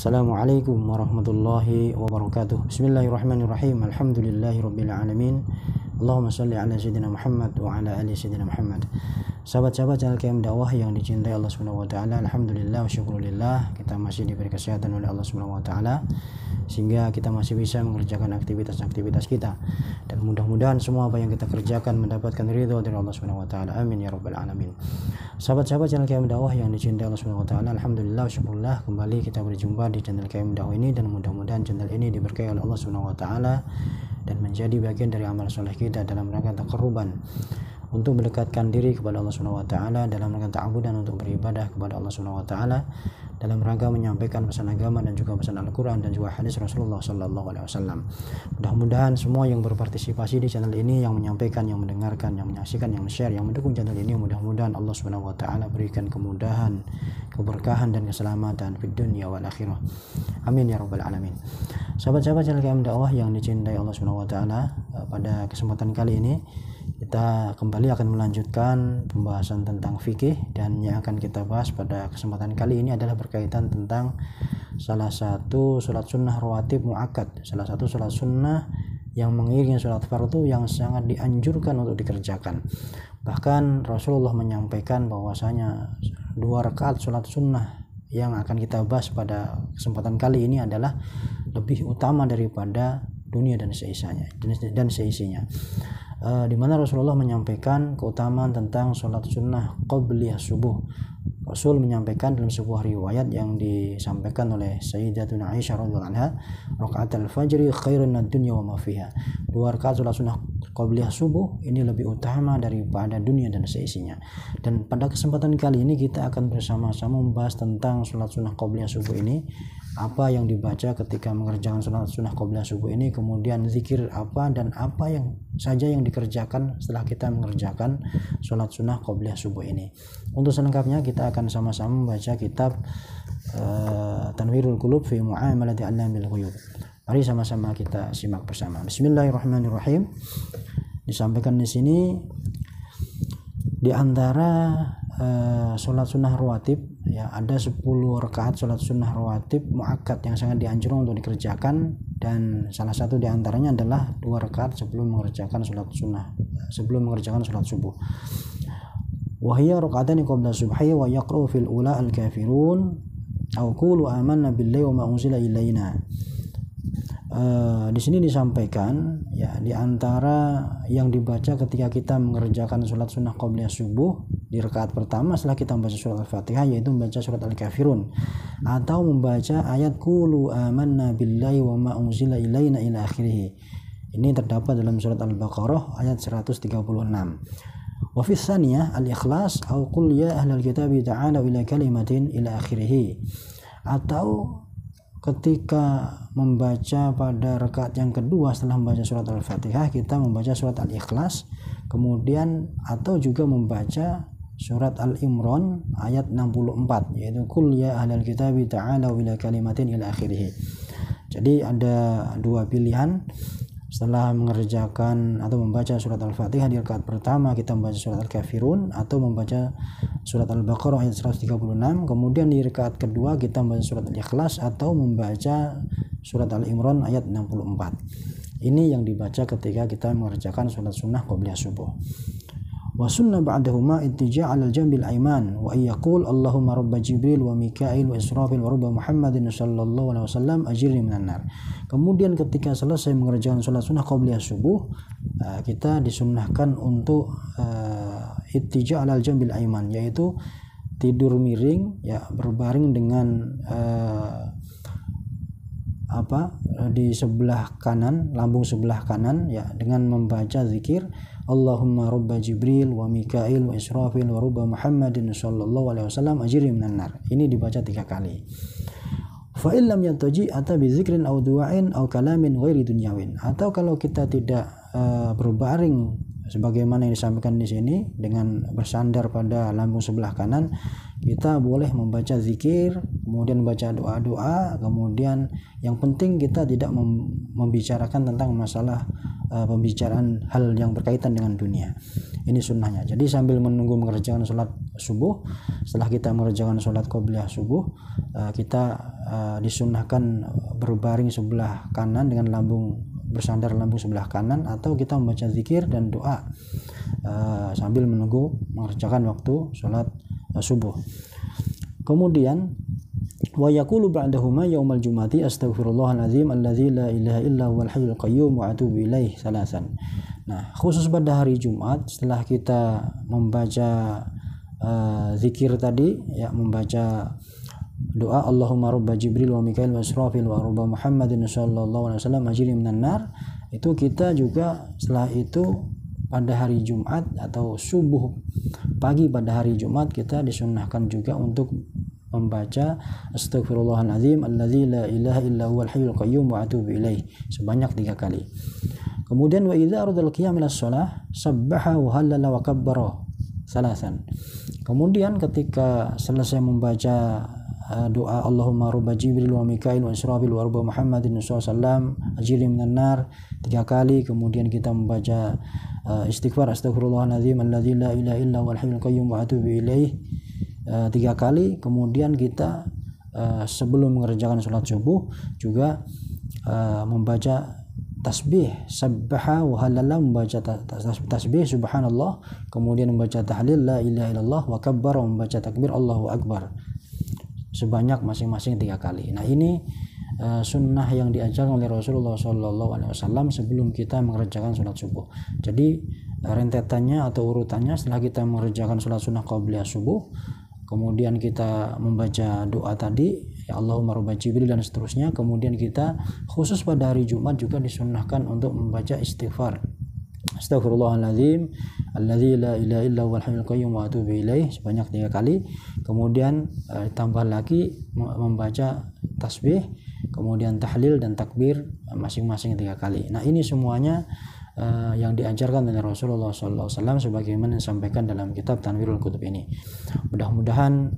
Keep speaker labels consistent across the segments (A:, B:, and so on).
A: Assalamualaikum warahmatullahi wabarakatuh. Bismillahirrahmanirrahim. Alhamdulillahirabbil alamin. Allahumma shalli ala sayyidina Muhammad wa ala ali sayyidina Muhammad. Sahabat-sahabat channel KM Dakwah yang dicintai Allah Subhanahu wa taala, alhamdulillah wa syukurillah kita masih diberi kesehatan oleh Allah Subhanahu wa taala sehingga kita masih bisa mengerjakan aktivitas-aktivitas kita, dan mudah-mudahan semua apa yang kita kerjakan mendapatkan ridho dari Allah Subhanahu wa taala. Amin ya rabbal alamin. Sahabat-sahabat channel KM Dakwah yang dicintai Allah Subhanahu wa taala, alhamdulillah wa syukurillah kembali kita berjumpa di channel KM Dakwah ini, dan mudah-mudahan channel ini diberkahi oleh Allah Subhanahu wa taala dan menjadi bagian dari amal soleh kita dalam rangka taqarruban untuk mendekatkan diri kepada Allah Subhanahu wa taala, dalam rangka ta'abudan untuk beribadah kepada Allah Subhanahu wa taala, dalam rangka menyampaikan pesan agama dan juga pesan Al-Qur'an dan juga hadis Rasulullah sallallahu alaihi wasallam. Mudah-mudahan semua yang berpartisipasi di channel ini, yang menyampaikan, yang mendengarkan, yang menyaksikan, yang share, yang mendukung channel ini, mudah-mudahan Allah Subhanahu wa taala berikan kemudahan, keberkahan dan keselamatan di dunia wal akhirah. Amin ya rabbal alamin. Sahabat-sahabat channel KM Dakwah yang dicintai Allah Subhanahu wa taala, pada kesempatan kali ini kita kembali akan melanjutkan pembahasan tentang fikih, dan yang akan kita bahas pada kesempatan kali ini adalah berkaitan tentang salah satu sholat sunnah rawatib muakkad, salah satu sholat sunnah yang mengiringi sholat fardu yang sangat dianjurkan untuk dikerjakan. Bahkan Rasulullah menyampaikan bahwasanya 2 rakaat sholat sunnah yang akan kita bahas pada kesempatan kali ini adalah lebih utama daripada dunia dan seisinya. Di mana Rasulullah menyampaikan keutamaan tentang sholat sunnah qabliyah subuh. Rasul menyampaikan dalam sebuah riwayat yang disampaikan oleh Sayyidatuna Aisyah radhiyallahu anha, rakaatul fajri khairun dunya wa ma fiha. 2 rakaat sholat sunnah qabliyah subuh ini lebih utama daripada dunia dan seisinya. Dan pada kesempatan kali ini kita akan bersama-sama membahas tentang sholat sunnah qabliyah subuh ini, apa yang dibaca ketika mengerjakan sholat sunnah qabliyah subuh ini, kemudian zikir apa dan apa yang saja yang dikerjakan setelah kita mengerjakan sholat sunnah qabliyah subuh ini. Untuk selengkapnya kita akan sama-sama membaca kitab Tanwirul Qulub fi Mu'amalati Allamil Ghuyub. Mari sama-sama kita simak bersama. Bismillahirrahmanirrahim. Disampaikan di sini di antara sholat sunnah rawatib, ya, ada 10 rakaat sholat sunnah rawatib muakkad yang sangat dianjurkan untuk dikerjakan, dan salah satu di antaranya adalah 2 rakaat sebelum mengerjakan sholat subuh. Wahiyya raka'atani qabla subhi wa yaqra'u fil ula al-kafirun aw qulu amanna billahi wa ma unzila ilaina. Di sini disampaikan, ya, di antara yang dibaca ketika kita mengerjakan sholat sunnah qabliyah subuh di rakaat pertama setelah kita membaca surat Al-Fatihah, yaitu membaca surat Al-Kafirun atau membaca ayat qulu amanna billahi wa ma unzila ilaina ila akhirih. Ini terdapat dalam surat Al-Baqarah ayat 136. Wa fi tsaniyah al-ikhlas aw qul ya ahlal kitabi ta'alu ila kalimatin ila akhirih. Atau ketika membaca pada rakaat yang kedua setelah membaca surat Al-Fatihah, kita membaca surat Al-Ikhlas, kemudian atau juga membaca surat Al-Imran ayat 64, yaitu qul ya ahlal kitabi ta'alu ila kalimatin ila akhirih. Jadi ada 2 pilihan. Setelah mengerjakan atau membaca surat Al-Fatihah di rakaat pertama, kita membaca surat Al-Kafirun atau membaca surat Al-Baqarah ayat 136, kemudian di rakaat kedua kita membaca surat Al-Ikhlas atau membaca surat Al-Imran ayat 64. Ini yang dibaca ketika kita mengerjakan sholat sunnah qabliyah subuh. Wa sunnah ba'dahuma ittija' 'ala al-jambil ayman wa yaqul Allahumma rabb Jibril wa Mikail wa Israfil wa rabb Muhammadin sallallahu alaihi wasallam ajirni minan nar. Kemudian ketika selesai mengerjakan sholat sunnah qabliyah subuh, kita disunnahkan untuk ittija' 'ala al-jambil ayman, yaitu tidur miring, ya, berbaring dengan di sebelah kanan, lambung sebelah kanan, ya, dengan membaca zikir Allahumma rabba Jibril wa Mikail wa Israfil wa rabba Muhammadin sallallahu alaihi wasallam ajirni minan nar. Ini dibaca 3 kali. Fa in lam yantaji ata bi zikrin aw du'ain aw kalamin ghairi dunyawin. Atau kalau kita tidak berbaring sebagaimana yang disampaikan di sini, dengan bersandar pada lambung sebelah kanan, kita boleh membaca zikir, kemudian membaca doa-doa, kemudian yang penting kita tidak membicarakan tentang masalah pembicaraan hal yang berkaitan dengan dunia. Ini sunnahnya. Jadi sambil menunggu mengerjakan sholat subuh, setelah kita mengerjakan sholat qobliyah subuh, kita disunnahkan berbaring sebelah kanan dengan bersandar lambung sebelah kanan, atau kita membaca zikir dan doa sambil menunggu mengerjakan waktu sholat subuh. Kemudian wa yaqulu ba'dahuma yaumal jumati astaghfirullahalazim alladzi la ilaha illa huwal hayyul qayyum wa atubu ilaih salasan. Nah, khusus pada hari Jumat setelah kita membaca zikir tadi, ya, membaca doa Allahumma rabba Jibril wa Mikail wa Israfil wa rabba Muhammadin sallallahu alaihi wasallam ajirni minan nar, itu kita juga setelah itu pada hari Jumat atau subuh pagi pada hari Jumat kita disunnahkan juga untuk membaca astaghfirullahalazim alladzi la ilaha illa huwal hayyul qayyum wa atubu ilaih sebanyak 3 kali. Kemudian wa idza aradal qiyam ila shalah sabbaha wa halala wa kabbara salasan. Kemudian ketika selesai membaca doa Allahumma rabba Jibril wa Mikail wa Israfil wa rabba Muhammadin sallallahu alaihi wasallam ajirni minan nar 3 kali, kemudian kita membaca istighfar astaghfirullahalazim alladzi la ilaha illa huwal hayyul qayyum wa atubu ilaih 3 kali. Kemudian kita sebelum mengerjakan sholat subuh juga membaca tasbih sabbaha wa halala, membaca tasbih subhanallah, kemudian membaca tahlil la ilaha illallah wa kabbara, membaca takbir Allahu akbar sebanyak masing-masing 3 kali. Nah, ini sunnah yang diajarkan oleh Rasulullah SAW sebelum kita mengerjakan sholat subuh. Jadi rentetannya atau urutannya, setelah kita mengerjakan sholat sunnah qabliyah subuh, kemudian kita membaca doa tadi ya Allahumma rabba Jibril dan seterusnya, kemudian kita khusus pada hari Jumat juga disunnahkan untuk membaca istighfar astaghfirullahalazim alladzi la ilaha illa huwal hayyul qayyum wa atubu ilaih sebanyak 3 kali. Kemudian tambah lagi membaca tasbih, kemudian tahlil dan takbir masing-masing 3 kali. Nah, ini semuanya yang diajarkan oleh Rasulullah SAW sebagaimana disampaikan dalam kitab Tanwirul Qutub ini. Mudah-mudahan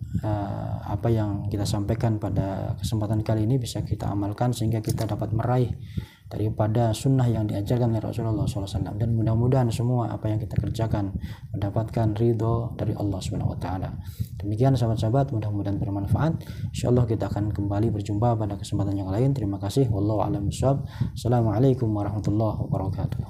A: apa yang kita sampaikan pada kesempatan kali ini bisa kita amalkan sehingga kita dapat meraih daripada sunnah yang diajarkan oleh Rasulullah SAW, dan mudah-mudahan semua apa yang kita kerjakan mendapatkan ridho dari Allah Subhanahu Wa Taala. Demikian sahabat-sahabat, mudah-mudahan bermanfaat. Insyaallah kita akan kembali berjumpa pada kesempatan yang lain. Terima kasih. Wallahu a'lam bishawab. Assalamualaikum warahmatullahi wabarakatuh.